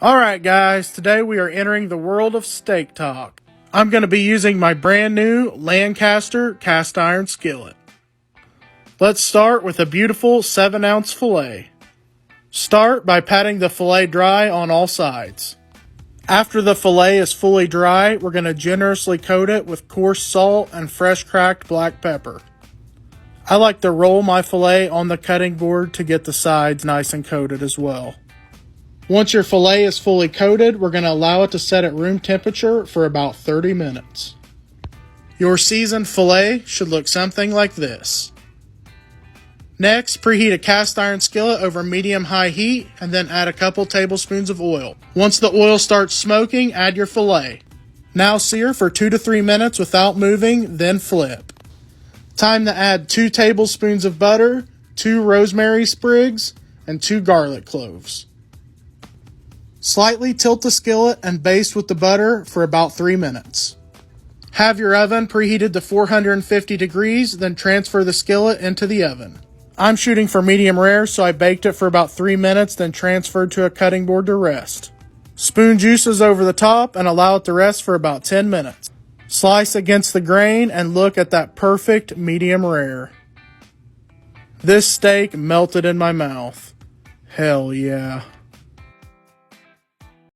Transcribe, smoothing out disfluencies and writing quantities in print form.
Alright guys, today we are entering the world of steak talk. I'm going to be using my brand new Lancaster cast iron skillet. Let's start with a beautiful 7-ounce filet. Start by patting the filet dry on all sides. After the filet is fully dry, we're going to generously coat it with coarse salt and fresh cracked black pepper. I like to roll my filet on the cutting board to get the sides nice and coated as well. Once your filet is fully coated, we're going to allow it to set at room temperature for about 30 minutes. Your seasoned filet should look something like this. Next, preheat a cast iron skillet over medium-high heat and then add a couple tablespoons of oil. Once the oil starts smoking, add your filet. Now sear for 2 to 3 minutes without moving, then flip. Time to add 2 tablespoons of butter, 2 rosemary sprigs, and 2 garlic cloves. Slightly tilt the skillet and baste with the butter for about 3 minutes. Have your oven preheated to 450 degrees, then transfer the skillet into the oven. I'm shooting for medium rare, so I baked it for about 3 minutes, then transferred to a cutting board to rest. Spoon juices over the top and allow it to rest for about 10 minutes. Slice against the grain and look at that perfect medium rare. This steak melted in my mouth. Hell yeah.